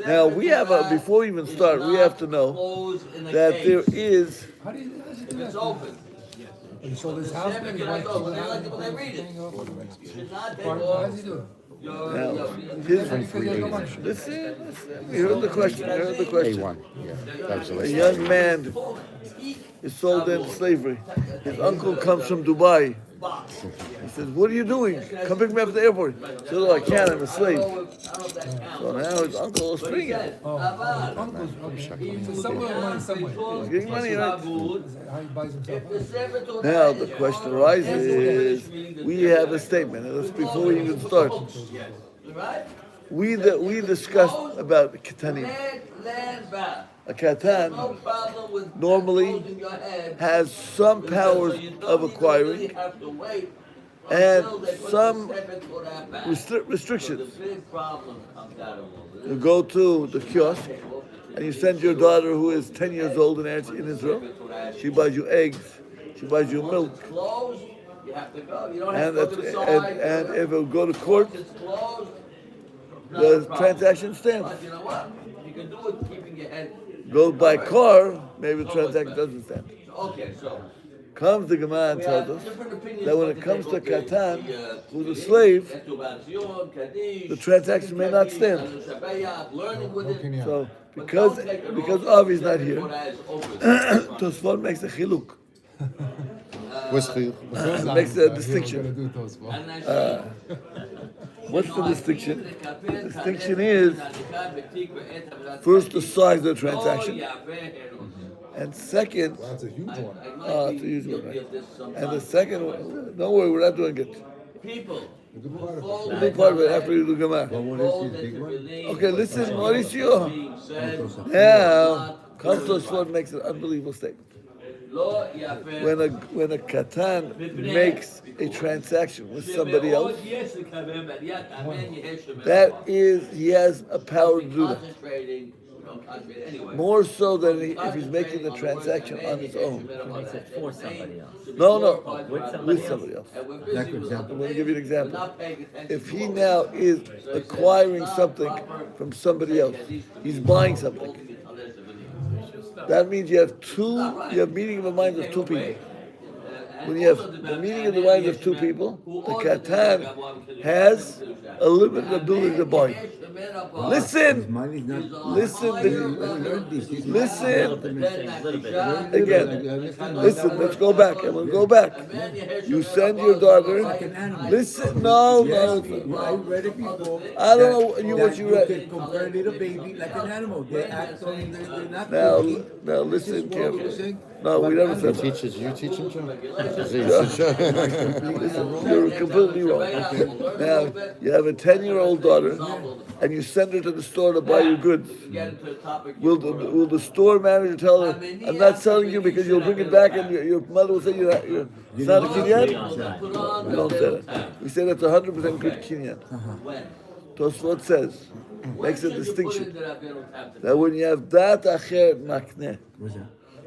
Now we have before we even start, we have to know that there is. How do you do this? If it's open. You sold his house, Seven his cannot wife go, sold but the they house, like it when they read it. Should not take How off does he do it? Now, His, listen. We heard the question. A1. Yeah, that was the A last young man is sold into slavery. His uncle comes from Dubai. He says, "What are you doing? Come pick me up at the airport." He says, "Oh, I can't. I'm a slave." So now his uncle is freeing him. uncle's okay. So somewhere money somewhere. He's getting money, right? How he buys himself. Now the question arises: we have a statement, and that's before we even start. We discussed about katanim. A katan normally has some powers of acquiring and some restrictions. You go to the kiosk and you send your daughter who is 10 years old in Israel. She buys you eggs. She buys you milk. And if it go to court, the transaction stands. Go by car, maybe the transaction doesn't stand. Okay, so Comes the Gemara and tells us that when it comes to Katan, who's a slave, the transaction may not stand. So because Avi's not here, Tosfot makes a chiluk. What's the Makes a distinction. What's the distinction? The distinction is first the size of the transaction, and second, That's a huge one. it's a huge one, right? And the second one, don't worry, we're not doing it. We'll do part of it after you do Gemara. Okay, listen, Mauricio. Now, Tosfot makes an unbelievable statement. When a katan makes a transaction with somebody else, that is, he has a power to do that. More so than if he's making the transaction on his own. For somebody else. No, With somebody else. Like for example. I'm going to give you an example. If he now is acquiring something from somebody else, he's buying something. That means you have meeting of the minds of two people. When you have the meeting of the minds of two people, the katan has a limited ability to buy. Listen! Listen! Again. Listen, let's go back. I'm going to go back. You send your daughter. Listen, no. I read it before. I don't know what you read. You can compare a little baby like an animal. They act on, they're not Now listen carefully. No, we never said that. You teach him, John? You're completely wrong. Now, you have a 10-year-old daughter, and you send her to the store to buy your goods. Will the store manager tell her, "I'm not selling you because you'll bring it back," and your mother will say, "It's not a kinyan"? We don't say that. We say that's 100% good kinyan. Tosfot says, makes a distinction, that when you have dat acher makneh,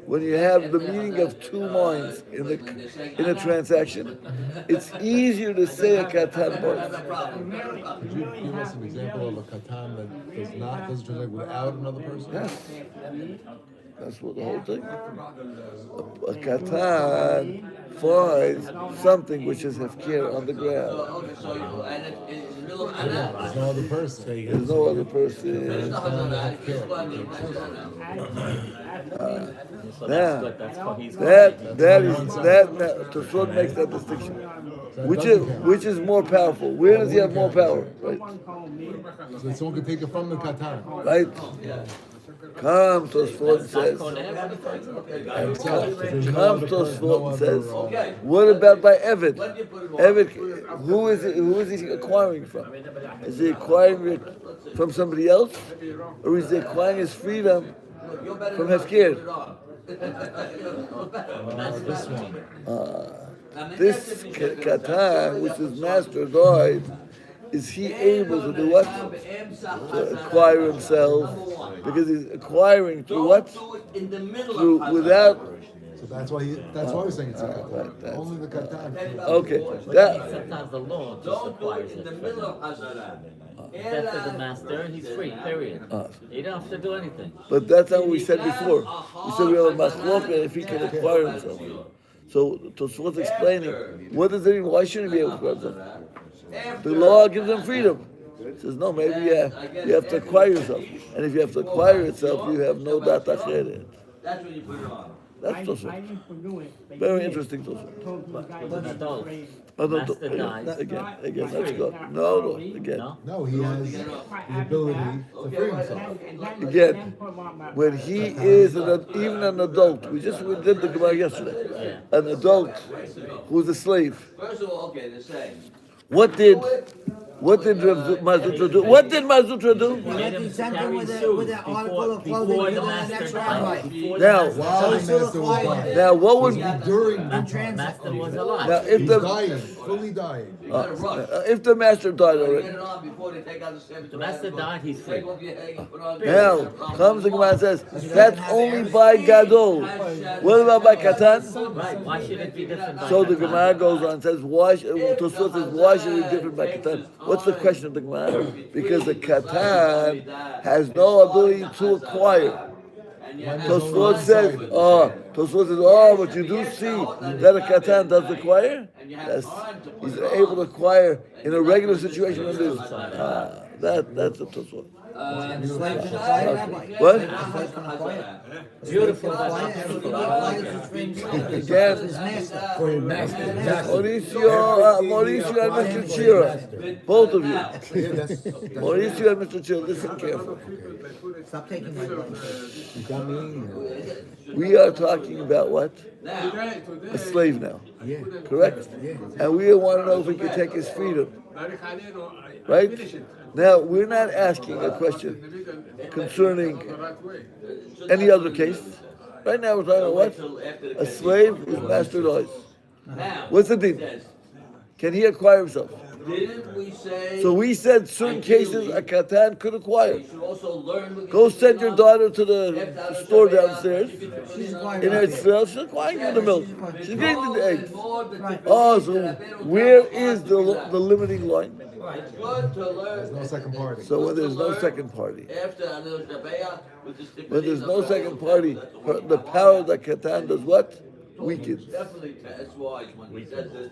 when you have the meaning of two minds in a transaction, it's easier to say a katan boy. Could you give us an example of a katan that doesn't transact without another person? Yes. That's what the whole thing. A katan finds something which is hefker on the ground. There's no other person. There's no other person. Tosfot makes that distinction. Which is more powerful? Where does he have more power? Right. So someone could take it from the katan. Right. Come, Tosfot says. Come, Tosfot says. What about by Eved? Eved, who is he acquiring from? Is he acquiring it from somebody else, or is he acquiring his freedom from Hefker? This one. This katan, which his master died, is he able to do what? To acquire himself, because he's acquiring through what? Through without. So that's why we're saying it's a katan. Right, Only the katan. Okay, Sometimes the law just requires it. death of the master, he's free, period. You don't have to do anything. But that's not what we said before. We said we have a machloket if he can acquire himself. So Tosfot explaining, what does it mean? Why shouldn't he be able to acquire himself? The law gives him freedom. He says, no, maybe you have to acquire yourself. And if you have to acquire yourself, you have no dat acheret. That's when you put it on. That's Tosfot. Very interesting Tosfot. An adult. Oh, no, Master dies. again, let's go. No, again. No? No, he has the ability to free himself. Again, when he is even an adult, we did the Gemara yesterday. An adult who's a slave. First of all, okay, they're saying. What did Mazutra do? What did Mazutra do? Made him Sent him carry with shoes an article of clothing. before You the know, master that's died. right. Before Now- the While the master master was dying. Now, what would During the the master was now alive. if he's the dying, fully dying. You gotta rush. if the master died Get already? it on before they take out the seven. The master died, he's free. Take off your head, you put on- Now comes the Gemara and says that's only by Gadol. What about by Katan? Right, why should it be different by So the Katan? Gemara goes on and says Tosfot says why should it be different by Katan? What's the question of the Gemara? Because the Katan has no ability to acquire. Tosfot says, but you do see that a Katan does acquire? Yes. He's able to acquire in a regular situation when there's that's a Tosfot. Slaves can acquire that way. What? Slaves can acquire. Beautiful, but Acquire, not and he beautiful. acquires his free himself. Again, His master. For his master. Mauricio and Mr. Chira, both of you. Yeah, that's Mauricio and Mr. Chira, listen carefully. Stop taking my place. We are talking about what? A slave now, yeah. correct? And we want to know if he can take his freedom, right? Now, we're not asking a question concerning any other case. Right now, we're talking about what? A slave whose master dies. What's the deal? Can he acquire himself? Didn't we say? So we said certain cases a Katan could acquire. You should also learn. Go send your daughter to the store downstairs. She's acquiring. In Israel, she's acquiring you the milk. She's getting the eggs. Right. Oh, so where is the limiting line? It's good to learn. There's no second party. So when there's no second party, After Rabbi, with the when there's no second stipulation of party, the power of the Katan does what? Weakens. Definitely, that's wise when he said that.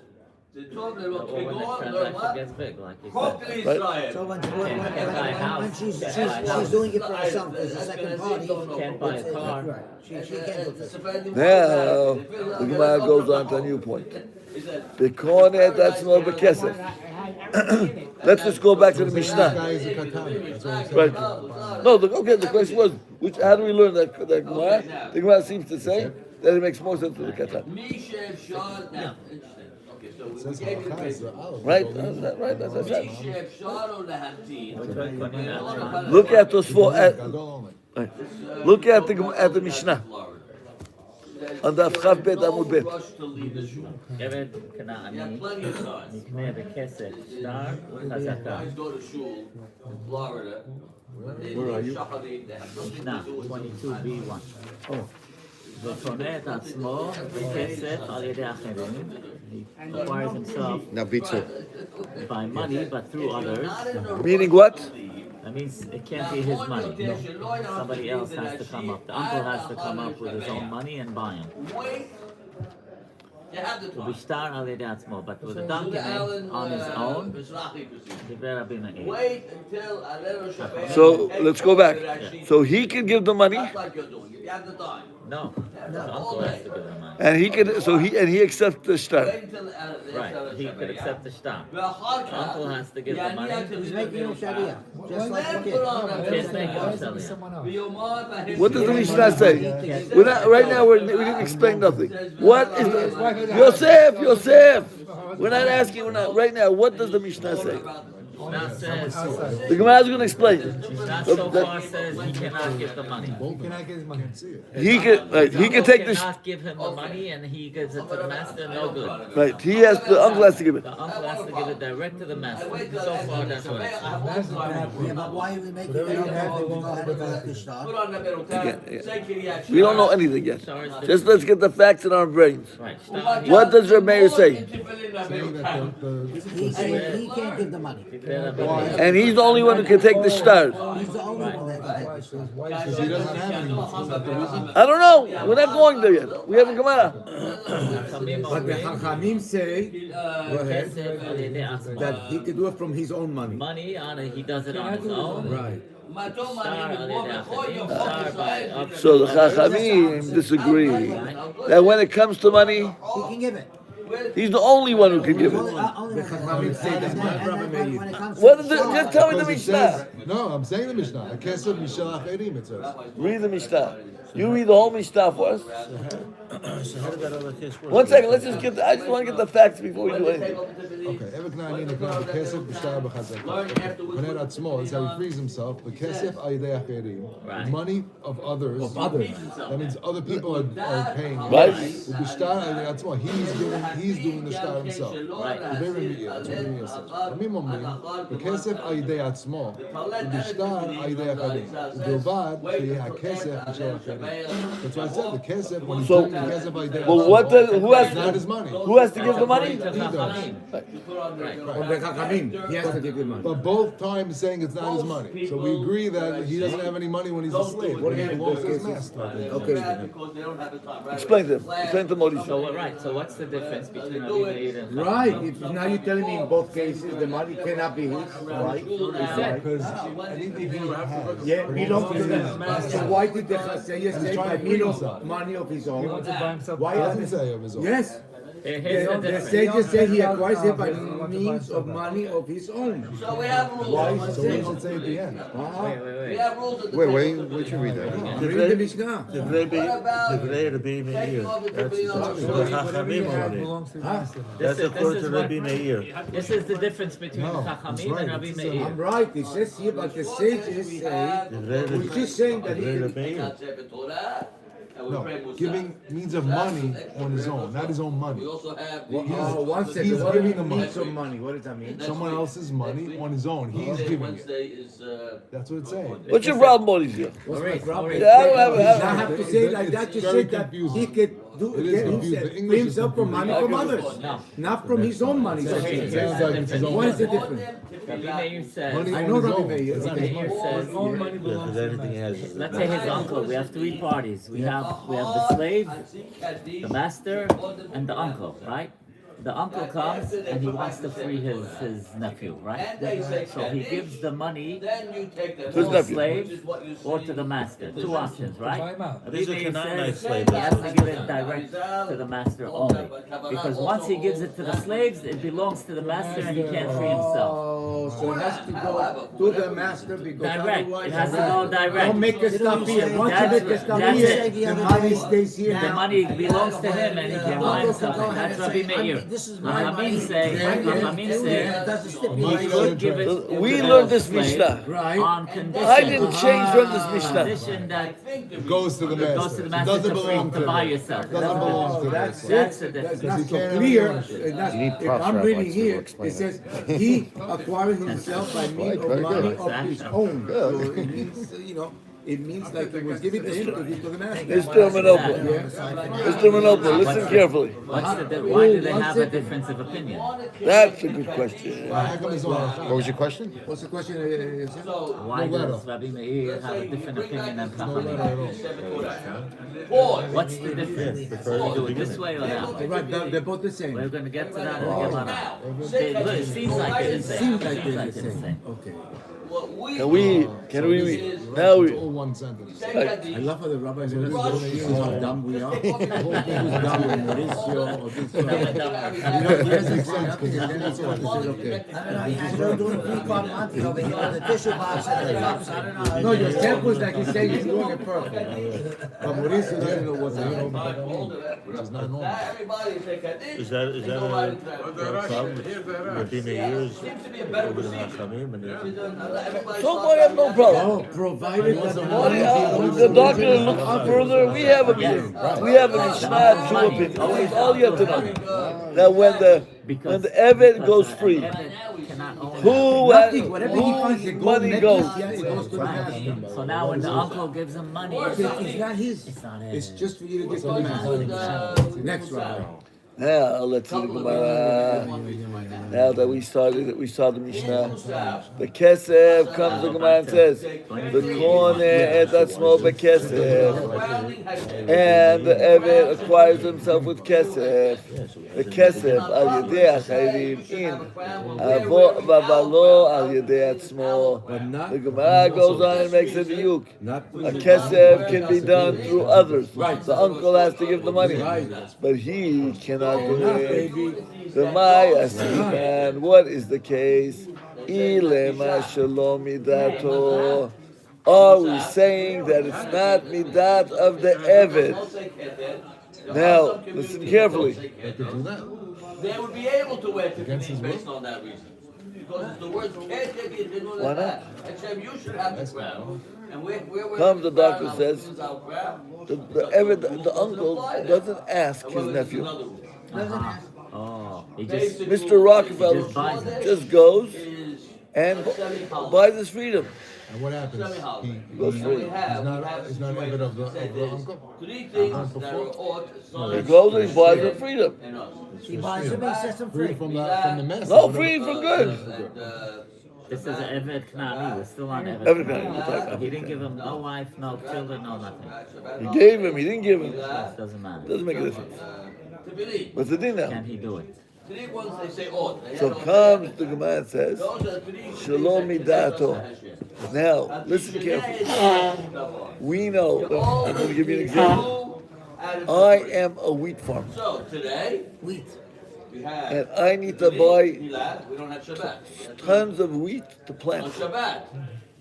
They're talking Or about when the transaction gets big, like you said. So when she's doing it for herself, there's a second party. Can't buy a car. Right. She can't do it. Now, the Gemara goes on to a new point. B'konet atzmo b'kesef. Let's just go back to the This Mishnah. guy is a katana. That's what I'm saying. Right. No, the question was, how do we learn that Gemara? The Gemara seems to say that it makes more sense to the Katan. Mishev Shad. Now, interesting. Okay, so we It says gave you the halakha is basic. the olive. Right? Right, that's what I said. Mishev Shad on the Hamtin. Look at those four. Gadol only. Look at the Mishnah. On the Avchav Bet Amud Bet. Rush to leave the shul. Giving You have Kanani, plenty of time. Nikne bekesef, star, chazaka. Guys go to shul in Florida. Where are you? They have nothing Mishnah to do with 22b1. וקונה את עצמו בכסף על ידי אחרים. He acquires himself by money, but through others. Meaning what? That means it can't be his money. No. Somebody else has to come up. The uncle has to come up with his own money and buy him. Wait. You have the To time. be star על ידי עצמו, but with a document on his own, דיבר רבי מאיר. Wait until Alero Shabbat. So let's go back. So he can give the money, That's like you're doing. You have the time. No, the uncle has to give him money. and he can. So he accepts the star. Wait until Right, he could accept the star. The uncle has to give the money. He's making him sharia, just like the kid. Can't make him sell it. What does the Mishnah say? We're not right now. We didn't explain nothing. What is the Yosef? We're not asking. We're not right now. What does the Mishnah say? Mishnah says, The Gemara is going to explain. Mishnah so far says he cannot give the money. He cannot get his money. See it. He can take The this. uncle cannot give him the money and he gives it to the master, no good. Right. The uncle has to give it. The uncle has to give it direct to the master. So far, that's what it says. Yeah, but why are we making it go ahead and let this start? Put on the middle tab. We don't know anything yet. Star is the- Just let's get the facts in our brains. Right, star, What does Rabbi say? Saying that He can't give the money. And he's the only one who can take the star. He's the only one that can take the shtar. Because he doesn't have any mitzvahs. Is that the reason? I don't know. We're not going there yet. We haven't come out. But the Chachamim say go ahead, that he could do it from his own money. Money he does it on his own. Right. So the Chachamim disagree that when it comes to money, He can give it. he's the only one who can give it. Only The Chachamim say that when it comes to What is it? Just tell me the Because it Mishnah. says, no, I'm saying the Mishnah. Kesef Mishal Acherim, it says. Read the Mishnah. You read the whole Mishnah for us. 1 second. Let's just get. I just want to get the facts before we do anything. Okay, Eved Kna'ani Nekna Kesef B'Shtar B'Chazekah. When Atzmo is how he frees himself. The Kesef Ayidei Acherim, Right. money of others. of others. That means other people are paying. Right. B'Shtar Ayidei Atzmo, he's doing the shtar himself. Right. That's what Rami says. Rami אומרים, בכסף הידי עצמו, ובשטר הידי אחרים. ובלבד שיהיה הכסף בשביל אחרים. That's why I said the kesef, when he's So, doing the kesef ayidei well, atzmo, what does, who has it's not his to, money. who has to give the money? He does. From the Chachamim, he has to give the money. But both times saying it's not his money. So we agree that he doesn't have any money when he's a slave. When he belongs to his master. Okay. Explain to him. Explain to Mordechai. So right. So what's the difference between Rabbi Meir and Right. Now you're telling me in both cases the money cannot be his, right? Because anything he has, Yeah, belongs to them. So why did the Chassidus say by trying to free means himself. of money of his own? Why he doesn't say of his own. Yes. here's the The difference. sages say he acquires it by means of money of his own. So we have rules. Why is So it we saying? don't say at the end. We have rules at the Wait, table. where'd you read that? Read the Mishnah. What about taking off the That's according to Rabbi Meir. This is the difference between No, Chachamim that's right. and Rabbi It's Meir. I'm right. It says here, but the sages say, which is saying that he can. No, giving means of money on his own, not his own money. We also have the One second. He's What do you giving the mean money. means of money? What does that mean? Someone else's money on his own. He's giving it. Wednesday is That's what it's saying. What's your problem, Mordechai? What's my problem? Yeah, I don't have I it. have to say it like that to It's say very that confusing. he could do It is get confusing. himself, The English is himself from money from others, No. not from his own money. So here- It sounds like it's his own What is the money. difference? Rabbi Meir says. Money I on know his Rabbi own. Meir. It's not Rabbi his Meir money. says. Let's say his uncle. We have three parties. We have the slave, the master, and the uncle, right? The uncle comes and he wants to free his nephew, right? So he gives the money then you take the Who's to the nephew? slave or to the master. Two options, right? Rabbi These are Meir Canaanite says slaves. he has to give it direct to the master only. Because once he gives it to the slaves, it belongs to the master and he can't free himself. Oh, so it has to go to the master because Direct. otherwise It has to go direct. don't make a stop here. Once you That's make a stop it. here, The the money stays here The now. money belongs to him and he can buy himself. Go ahead That's and Rabbi say, Meir. this is my money. Chachamim say, Doesn't he stipulate. could give it We to learned the this slave Mishnah. Right. on condition. I didn't change from this Mishnah. Condition that It goes to the it goes master. to the It master doesn't to belong free, to to buy him. yourself. It doesn't belong to That's him. That's the it. That's difference. not he so can't clear. have ownership. It's not- You need If props, I'm Rabbi, reading to here, explain it says he acquired himself by means of very money good. of his own. So it means, it means like it was given to him to give to the master. Mr. Manopo. Mr. Manopo, listen carefully. Why do they have a difference of opinion? That's a good question. How come he's on our What was your question? What's the question? Why No does letter. Rabbi Meir have a different opinion than No letter at Chachamim? all. What's the difference? Do it this way or that way? Right, they're both the same. We're going to get to that in the Gemara. It seems like they're the same. Seems like Seems they're like the they're the same. same. Okay. Can we now It's we all one sentence. I love how the rabbi said, "This is how dumb we are." Who's dumb in Mauricio or this? You know, he doesn't say nothing, and then it's all he said, okay. I know doing Greek-on Monty over here on the tissue box and the cups. I don't know. No, your step was like he's saying he's doing it perfect. But Mauricio doesn't know what's happening. Which is not normal. Everybody take a dish. Is that a problem with Rabbi Meir's Seems to be a better over the procedure. Chachamim and the- Everybody so far I have no problem. Oh, provided that the money The doctor looks further. We have a Mishnah, two opinions. That's all you have to know. That when the Eved goes free, nothing, whatever he finds, the gold money necklace, goes. yeah, it goes to the master. So now when the uncle gives him money, It's not his. It's not It's his. just for you to get to the master. Next rabbi. Now let's see the Gemara. Now that we saw the Mishnah. The Kesef comes the Gemara and says, the Kone et atzmo bekesef, and the Evet acquires himself with Kesef. The Kesef al yedei achayrim in avo vavalo al yedei atzmo. The Gemara goes on and makes a diuk. A Kesef can be done through others. The uncle has to give the money, but he cannot do it. The Maya and what is the case? Ilema shalom midato. Are we saying that it's not midat of the Evet? Now, listen carefully. They could do that. They would be able to wear Against his tefillin based will? on that reason. Because the words can't take it in Why not? Except you should have the crown. And we're Comes the doctor crown, says, this is our crown. The Evet, the uncle doesn't ask his nephew. Oh, he just Mr. Rockefeller Just buys it. just goes Is and buys his freedom. And what happens? Goes He's free. not even of the uncle. three things that are ought, He goes and he buys his freedom. and us. He buys him, he sets him Free free. from the mess. No, free for good. This is an Evet Knani. We're still on Evet. Evet Knani, we'll talk about He didn't give him no wife, no children, no nothing. He gave him, he didn't give him. This doesn't matter. Doesn't make a difference. Tefillin. What's the din now? Can he do it? Three ones they say ought. They So have comes the Gemara and says, those are three Shalom things midato. that Hashem. Now, listen carefully. We know, I'm going to give you an example. I am a wheat farmer, So today Wheat. we have and I need to buy Milat. We don't have Shabbat. tons of wheat to On plant. Shabbat.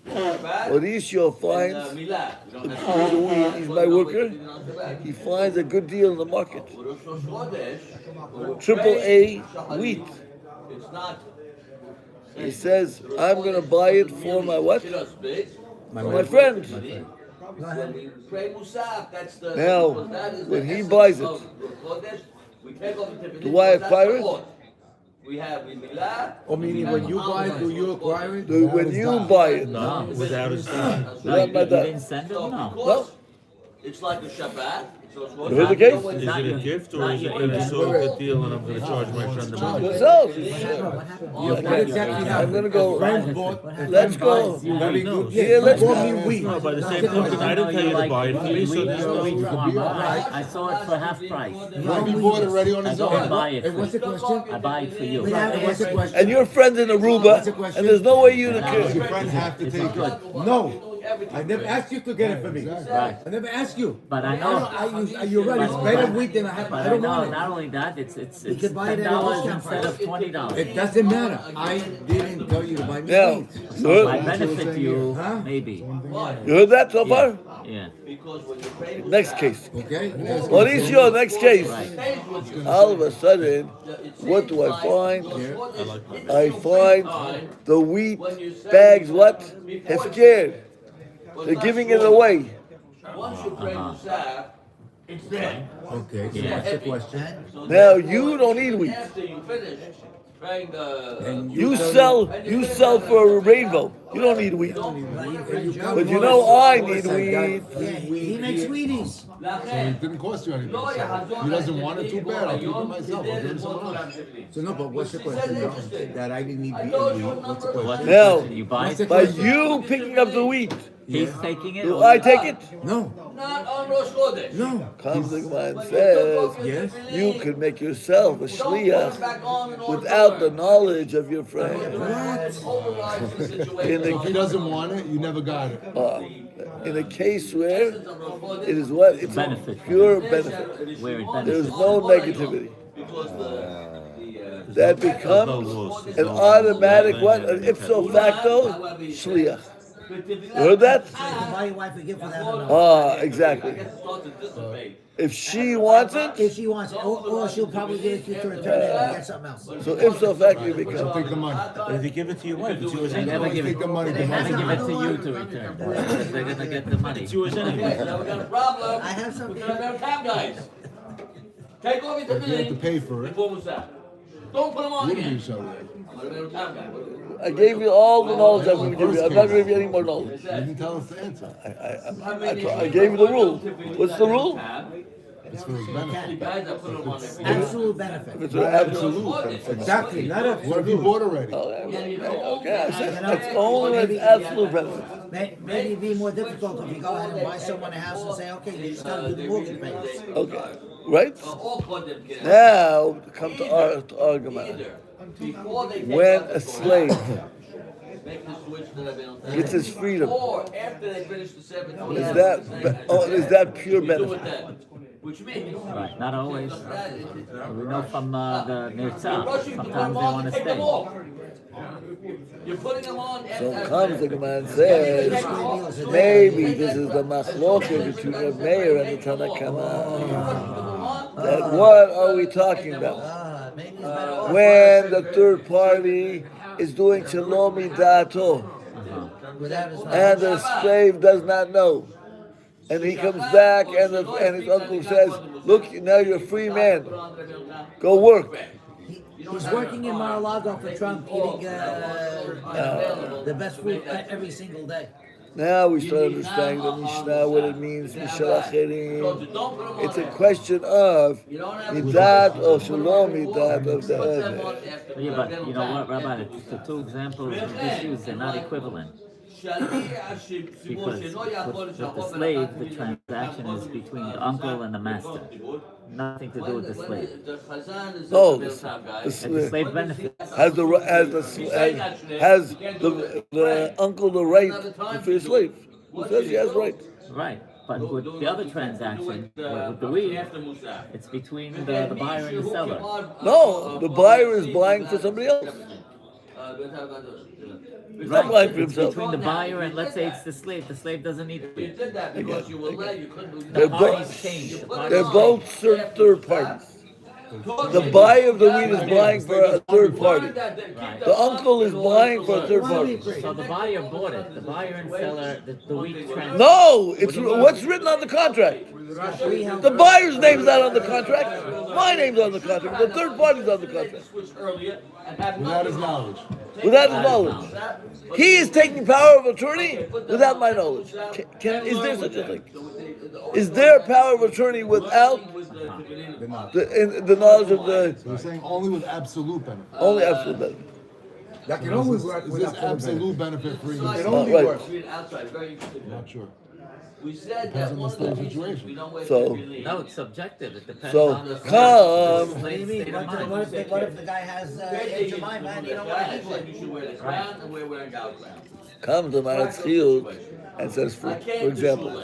Shabbat. Mauricio and, finds, Milat. We don't have he's a wheat, he's my worker, on Shabbat. he finds a good deal in the market. Rosh Chodesh, we're Triple A praying wheat. It's not. He says, I'm going to buy it for my what? For my friend. When we pray Musaf, that's the. Now, because that is when the he essence buys it, of Chodesh, we take off the tefillin, do I because that's acquire the it? ought. We have in Milah. Or meaning when you buy it, do you acquire it? When you buy it, No. Without his time. No, Not you, by you that. didn't send him? So No. because it's like a Shabbat, so it's You heard the case? Is it a gift or is it Not that I your- saw a good deal and I'm going to charge my friend the money? yourself. What happened? What exactly I'm happened? going to go. Friend bought. Let's go. Very good. Yeah, let's Bought go. me wheat. No, by the same token, I didn't tell you to buy it for me, so there's no. I saw it for half price. He bought it already on I his go and own. buy it And for what's the you. question? I buy it for you. And what's the question? And your friend's in Aruba, and there's no way you to Does your friend have to take it? No. I never asked you to get it for me. Right. I never asked you. But I know. You're right. It's better wheat than I have. But I I don't know want it. not only that, it's could buy it at a $10 discount instead price. of $20. It doesn't matter. I didn't tell you to buy me Now, wheat. So if I benefit you, Huh? maybe. you heard that so far? Yeah. because when you pray Next case. Okay? Mauricio, next case. stays with you. All of a sudden, It what do I seems find? like Chodesh I find time the wheat bags, what? Hefker. They're giving it away. Once you pray Musaf, it's there. Okay, so Yeah. what's the question? So Now you don't need wheat. after you finish praying the And You tell sell for a rainbow. You don't need wheat. But you know I need wheat. Yeah, he makes Wheaties. It didn't cost you anything. So he doesn't want it too bad. I'll keep it myself. I'll give it to someone else. So no, but what's the question now? That I didn't need wheat. What's the What's question? the Now, question? You buy it? by you picking up the wheat, He's taking it? do I take it? No, not on Rosh Chodesh. no. Comes the Gemara and says, Yes. you could make yourself a shliach without the knowledge of your friend. In If he a, doesn't want it, you never got it. in a case where it is what? It's a Benefit. pure benefit. Where it There's benefits. no negativity. Because That becomes an automatic what? An ipso facto shliach. You heard that? You can buy your wife a gift for that amount. Ah, exactly. If she wants If it, she wants it, or she'll probably give it to you to return it and get something else. so ipso facto you So become. take the money. But if you give it to your wife, it's yours They anyway. never give it. Take the money. They never give it to you to return. Because they're gonna get the money. It's yours anyway. Now we got a problem. I have something. We're gonna have cab guys. Take off your If you have to pay for it, before Musaf. Don't put them on wouldn't again. you so? I'm gonna have a cab guy. I gave you all the knowledge I'm going to give you. I'm not going to give you any more knowledge. You didn't tell us the answer. I gave you the rule. What's the rule? It's for his benefit. guys that put them on their Absolute benefit. It's an absolute. Exactly, not a What if he bought already? Okay, I said that's only when it's absolute benefit. Maybe it'd be more difficult if you go ahead and buy someone a house and say, okay, you just gotta do the mortgage payments. Okay, right? all Kodim get Now come to our argument. either before they take When out a the slave make the switch to the bill, gets his freedom, or after they finish the 7 is that pure do it benefit? then. Which means Right, not always. We know from the you're Nirtzah, rushing to put sometimes them they on want to to take them stay. off. You're putting them on So as comes the Gemara and says, maybe this is the machloket between the mayor and the Tanakama. That what are we talking about? Maybe it's better off. When the third party is doing shalomi dato, Without his and the slave does not know, and he comes back and his uncle says, "Look, now you're a free man. Go work." He's working in Mar-a-Lago for Trump, eating the best food every single day. Now we start understanding the Mishnah, what it means, Mishal Acherim. It's a question of midat or shalom midat of the other. Yeah, but you know what, Rabbi? The two examples of issues are not equivalent. Because with the slave, the transaction is between the uncle and the master. Nothing to do with the slave. No, And the the slave benefits. has the uncle the right to free a slave? Who says he has right? Right. But with the other transaction, with the weed, it's between the buyer and the seller. No, the buyer is buying for somebody else. He's not buying for It's himself. between the buyer and, let's say it's the slave. The slave doesn't need You it. did that because you were late. You couldn't do They're that. Parties change. The They're parties both certain third parties. The buyer of the weed is buying for a third party. The uncle is buying for a third party. So the buyer bought it. The buyer and seller, the wheat transfer. No, it's what's written on the contract. The buyer's name's not on the contract. My name's on the contract. The third party's on the contract. Without his knowledge. Without his knowledge. He is taking power of attorney without my knowledge. Is there such a thing? Is there power of attorney without the knowledge of the So we're saying only with absolute benefit. only absolute benefit? That can always work Is with this absolute benefit for you? It Oh, only right. works. Not sure. We said Depends that on the one of the slave reasons situation. we don't wait So- till we leave. No, it's subjective. It depends So, on the come. slave's What do you mean? state of mind. What if the guy has Aunt Jemima and you don't want to eat Like you should wear the crown and we're wearing our crown. Comes to Maratz and says, for example,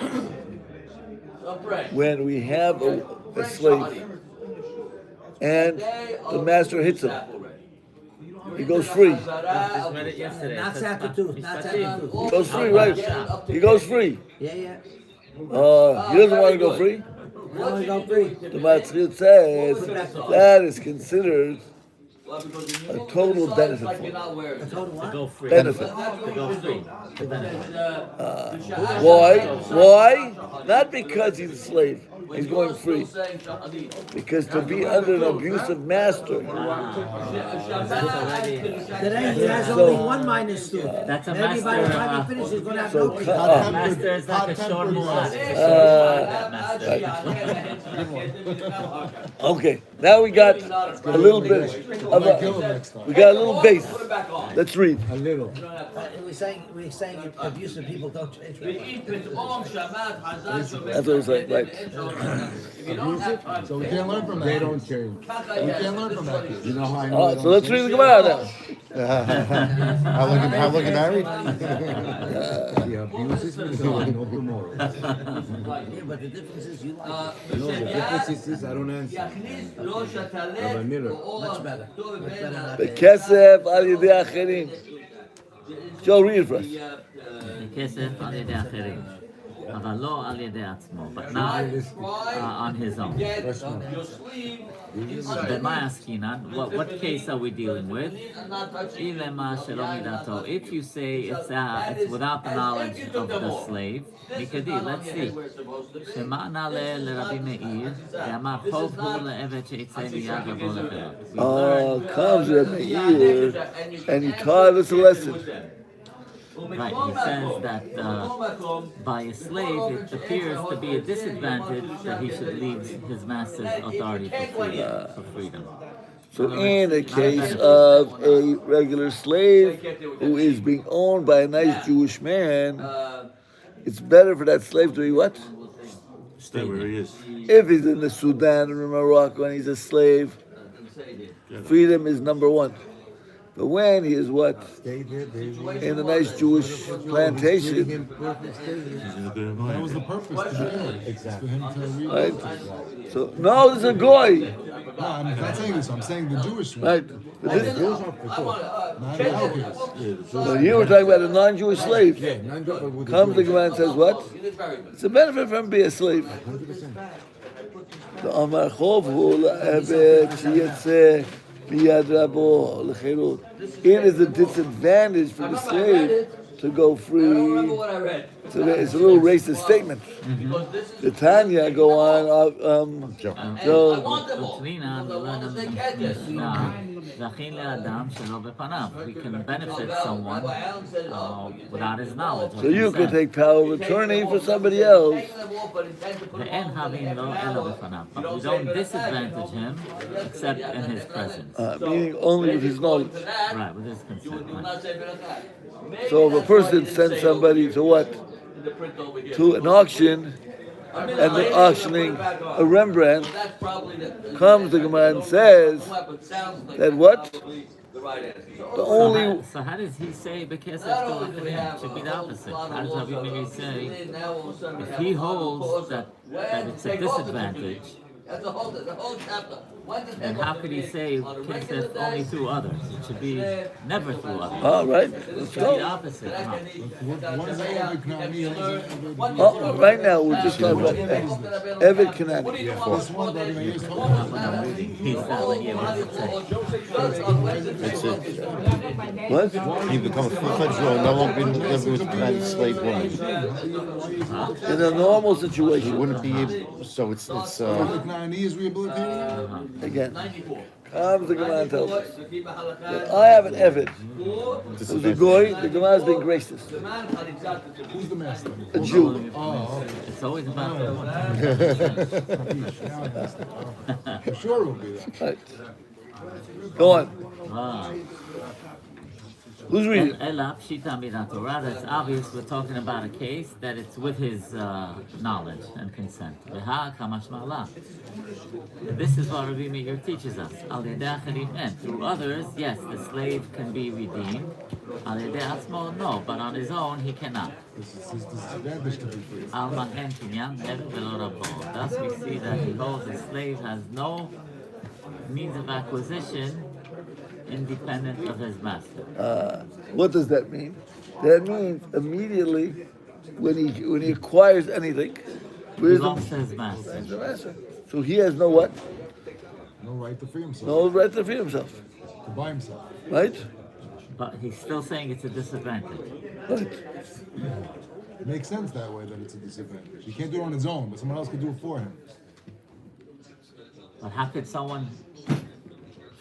when we have a slave and the master hits him, he goes free. Just read it yesterday. Not It says, Saturday, not Saturday. He goes free, right? He goes free. Yeah, yeah. He doesn't want to go free. Now we go free. The Matzil says that is considered a total benefit for him. The total To what? go free. Benefit. To go free. To benefit. Why? Why? Not because he's a slave. He's going free. Because to be under an abusive master, Today he has only one minus two. That's a Maybe by the master, time he finishes, he's gonna have so no kids. The master is like a short mulat. It's a short mulat, master. okay. Now we got a little bit of Might kill him a, next time. we got a little base. Let's read. A little. We're saying abusive people don't change. That's what it's like, right? So we can't learn from that. They don't change. We can't learn from that. You know how I know All they right, so don't let's change? read the Gemara now. How long you married? The abuse is not tomorrow. Yeah, but the difference is you like it. No, the difference is this, I don't answer. Rabbi Miller. Much better. Much better not. בכסף על ידי אחרים. Joe, read it for us. בכסף על ידי אחרים. אבל לא על ידי עצמו. But not on his own. במה עסקינן? What case are we dealing with? אילמה שלא מדעתו. If you say it's without the knowledge of the slave, מקדי, let's see. שמה נעלה לרבי מאיר, ואמר חוב הוא לעבד שיצא מיד לבוא לבירות. Comes Rabbi Meir, and he taught us a lesson. Right, he says that by a slave it appears to be a disadvantage that he should leave his master's authority for freedom. So in the case of a regular slave who is being owned by a nice Jewish man, it's better for that slave to be what? Stay where he is. If he's in the Sudan or Morocco and he's a slave, freedom is number one. But when he is what? Stay there, baby. In a nice Jewish plantation, He's in a good That was the environment. purpose to begin with. Exactly. For him to right? rehabilitate. So no, this is a goy, No, I'm not saying this. I'm saying the Jewish one. right? But this, Not the Alkies. so here we're talking about a non-Jewish slave. Yeah, non-Jewish with the Comes the Jewish. Gemara and says what? It's a benefit for him to be a slave. 100%. The Amar Chov hu la'eved shiyetzeh miyad rabo l'chirut. It is a disadvantage for the slave to go free. Remember what I read. It's a little racist statement. Because this is The Tanya go on. I So want them all. Utrina, The ones that they can't get. Zachin le'adam shelo bepanav. We can benefit someone without his knowledge. so you could take power of attorney for somebody else. Ve'en havin lo elo bepanav. But we don't disadvantage him except in his presence. Meaning only with his knowledge. Right, with his consent. Right. So if a person sends somebody to what? To an auction, and they're auctioning a Rembrandt, comes the Gemara and says that what? The only So how does he say because it's it should be the opposite? How does Rabbi maybe say if he holds that it's a disadvantage? That's the whole chapter. And how could he say kisef only through others? It should be never through others. all right. It Let's should be the go. opposite. Huh? One is Eved Knani, one is Oh, right now we're just talking about Eved Kanani. This one, brother, I used to talk about. He's not like you. What? You become a full-fledged role, no longer living with a slave woman. In a normal situation, You wouldn't be able, so it's Eved Knani is rehabilitating. again, comes the Gemara and tells us that I have an Eved who's a goy. The Gemara has been gracious. Who's the master? A Jew. Oh, It's always about the one. I'm sure it will be that. Right. Go on. Ah. Who's reading? Ela pshita min Torah. That's obvious. We're talking about a case that it's with his knowledge and consent. V'ha kamashma la. This is what Rabbi Meir teaches us. Al yedei acharim en. Through others, yes, the slave can be redeemed. Al yedei atzmo, no, but on his own he cannot. This is his disadvantage to be free. Al ma'en kinyan eved v'lo rabo. Thus we see that he holds a slave has no means of acquisition independent of his master. What does that mean? That means immediately when he acquires anything, where's Belongs to his master. the master? So he has no what? No right to free himself. No right to free himself, To buy himself. right? But he's still saying it's a disadvantage. Right. It makes sense that way that it's a disadvantage. He can't do it on his own, but someone else can do it for him. But how could someone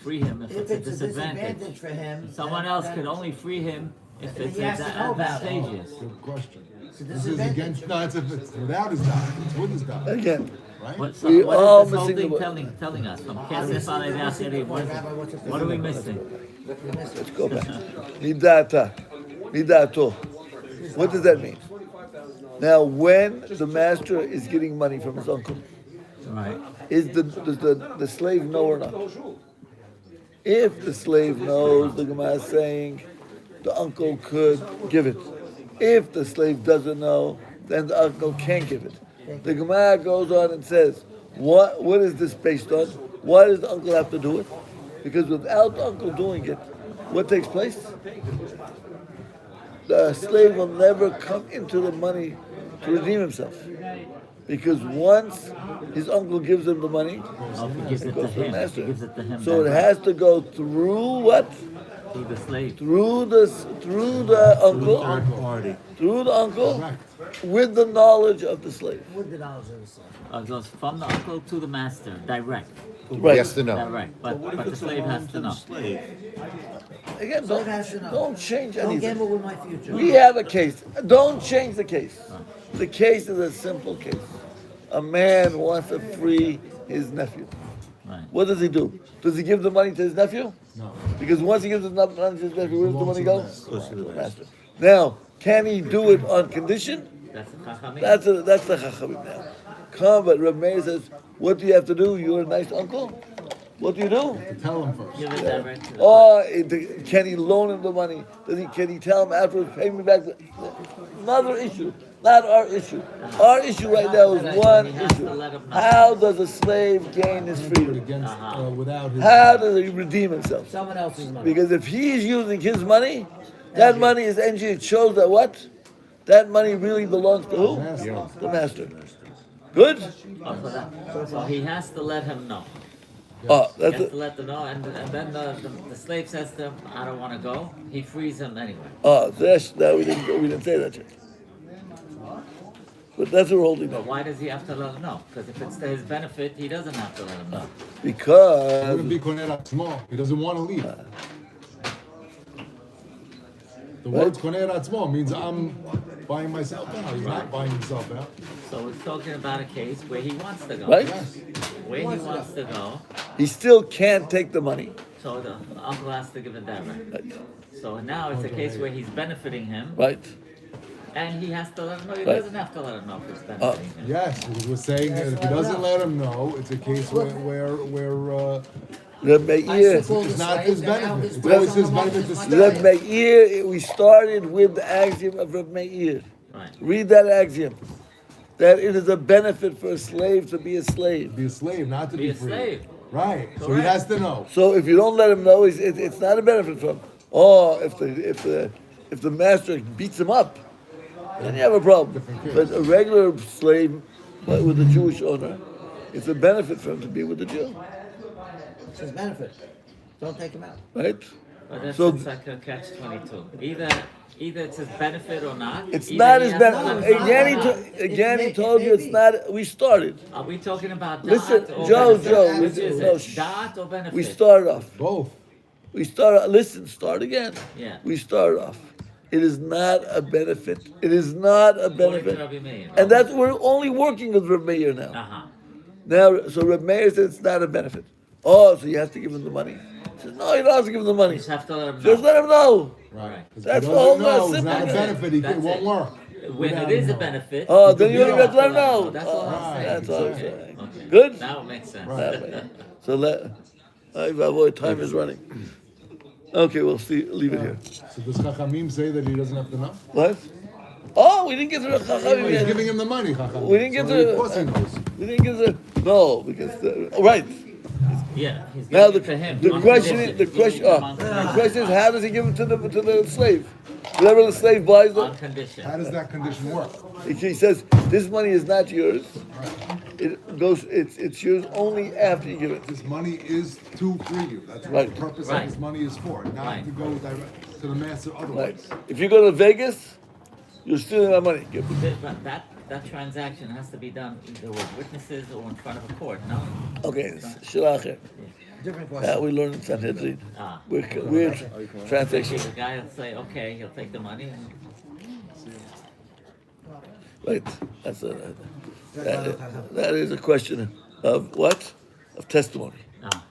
free him if If it's a it's a disadvantage? disadvantage for him, Someone else could only free him if Then it's he has to know about it. advantageous. Good question. It's a This is disadvantage. against, no, it's without his God. It's with his God. Again, Right? What, We so what all is this whole missing thing the- telling us? From Kesef Alei Achirim, what are we missing? let's go back. Midato. What does that mean? Now, when the master is getting money from his uncle, Right. does the slave know or not? If the slave knows, the Gemara is saying the uncle could give it. If the slave doesn't know, then the uncle can't give it. The Gemara goes on and says, what is this based on? Why does the uncle have to do it? Because without the uncle doing it, what takes place? The slave will never come into the money to redeem himself. Because once his uncle gives him the money, Oh, if he gives it to goes to the him, if he master. gives it to him, So it then has to go through what? through the slave. Through the uncle, Third party. through the uncle, Correct. with the knowledge of the slave. with the knowledge of the slave. It goes from the uncle to the master, direct. Right. Yes to Yeah, know. right. But the slave has to know. Again, Slave has to know. don't change Don't anything. gamble with my future. We have a case. Don't change the case. The case is a simple case. A man wants to free his nephew. Right. What does he do? Does he give the money to his nephew? No. Because once he gives the money to his nephew, where does the money go? Belongs To the master. Now, can he do it on condition? That's a chachamim. That's the chachamim now. Come, but Rabbi Meir says, what do you have to do? You're a nice uncle. What do you do? Tell him first. Give it direct to the Or can he loan him the money? Can he tell him afterwards, pay me back? Another issue, not our issue. Our issue right now is one issue. How does a slave gain his But freedom? against, without his. How does he redeem himself? Someone else's money. Because if he's using his money, that money is NG. It shows that what? That money really belongs to who? Master. The master. Good? So he has to let him know. Oh, He that's has it. to let them know, and then the slave says to him, "I don't want to go." He frees him anyway. Oh, no, we didn't say that yet. But that's what we're holding But up. why does he have to let him know? Because if it's to his benefit, he doesn't have to let him know. He's Because gonna be koneh atzmo. He doesn't want to leave. The word koneh atzmo means I'm buying myself out. He's not buying himself out. So we're talking about a case where he wants to go. right? Yes. Where he wants to go, He still can't take the money. so the uncle has to give it direct. Right. So now it's a case where he's benefiting him, Right? and he has to let him know. He Right. doesn't have to let him know if it's benefiting him. Yes, because we're saying that if he doesn't let him know, it's a case where Reb Meir, it's not his benefit. It's always his benefit to stay. Reb Meir, we started with the axiom of Reb Meir. Right. Read that axiom. That it is a benefit for a slave to be a slave. Be a slave, not to Be be a free. slave. Right. So he Correct. has to know. So if you don't let him know, it's not a benefit for him. Oh, if the master beats him up, then you have a problem. Different case. But a regular slave, but with a Jewish owner, it's a benefit for him to be with the Jew, It's his benefit. Don't take him out. right? But that's So- it's like a catch-22. Either it's his benefit or not. It's Either not he his has to benefit. let him know Again, or not. again, he It told you it's may be. not. We started. Are we talking about Listen, dot or Joe, benefit? Joe, Which is no, it? shh. Dot or benefit? We started off. Both. We start. Listen, start again. Yeah. We start off. It is not a benefit. It is not a According to benefit. Rabbi Meir. And that's we're only working with Reb Meir now. Uh-huh. Now, so Reb Meir says it's not a benefit. Oh, so you have to give him the money? He says, no, you don't have to give him the You money. just have to let him know. Just let him know. Right. 'Cause That's if he all doesn't that's know, it's not a simple. benefit. It That's won't it. work. When without it is a him. benefit, Oh, You then you can don't be have to let him off. know. That's all I'm Right, saying. That's all I'm Okay. saying. Okay. Good? Now it makes sense. Right. So avoid time is running. Okay, we'll see. Leave it here. So does Chachamim say that he doesn't have to know? What? Oh, we didn't get to the Oh, Chachamim he's yet. giving him the money, Chachamim. We didn't get So to- of course he knows. We didn't get to no because right. Yeah, he's Now giving it to him. the on question condition. is the He's question. giving him on The condition. question is how does he give it to the slave? Whatever the slave buys On them, condition. How does that condition work? he says this money is not yours. It goes. It's yours only after you give it. This money is to free you. That's what Right. the purpose Right. of this money is for, not Right. to go direct to the master Right. otherwise. If you go to Vegas, you're stealing my money. Give it. But that transaction has to be done either with witnesses or in front of a court, no? Okay, Shilach. Different That question. we learn in Sanhedrin. Ah. We're translation. The guy will say, okay, he'll take the money. And Right. That is a question of what? Of testimony. ah,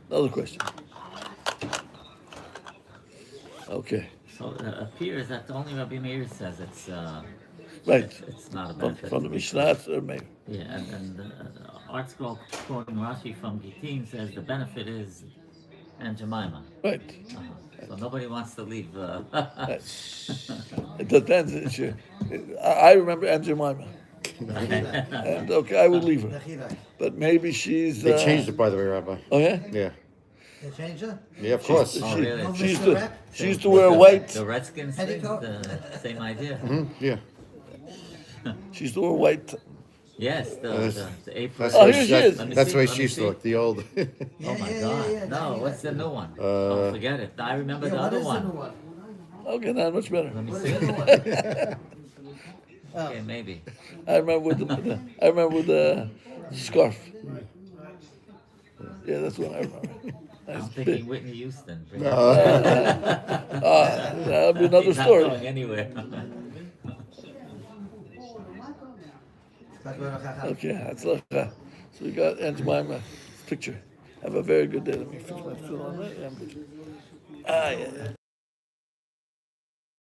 Another question. Okay. so it appears that only Rabbi Meir says it's Right. it's not a From, benefit. from the Mishnah or maybe. Yeah, and Art Scroll quoting Rashi from Gittin says the benefit is Aunt Jemima. Right. So nobody wants to leave. Right. It depends. I remember Aunt Jemima. And okay, I would leave her. But maybe she's. They changed it, by the way, Rabbi. Oh yeah. Yeah. They changed it? Yeah, of course. She, Oh, really? she used to wear white. The Redskins thing, Petticoat? the same idea. Yeah. She used to wear white. Yes, the apron. That's Oh, why here she, she is. that's why Let she me used to see. look the old. Oh my God! No, what's the new one? Oh, forget it. I remember Yeah, the what other is the new one. one? Okay, not much better. Let me What see. is the new one? Okay, maybe. I remember with the scarf. Yeah, that's what I remember. I'm Nice thinking big. Whitney Houston. That'll be another He's not story. going anywhere. Okay, Hatzlacha. So we got Aunt Jemima's picture. Have a very good day. Let me fix my film on that. Yeah, I'm good. Ah, yeah.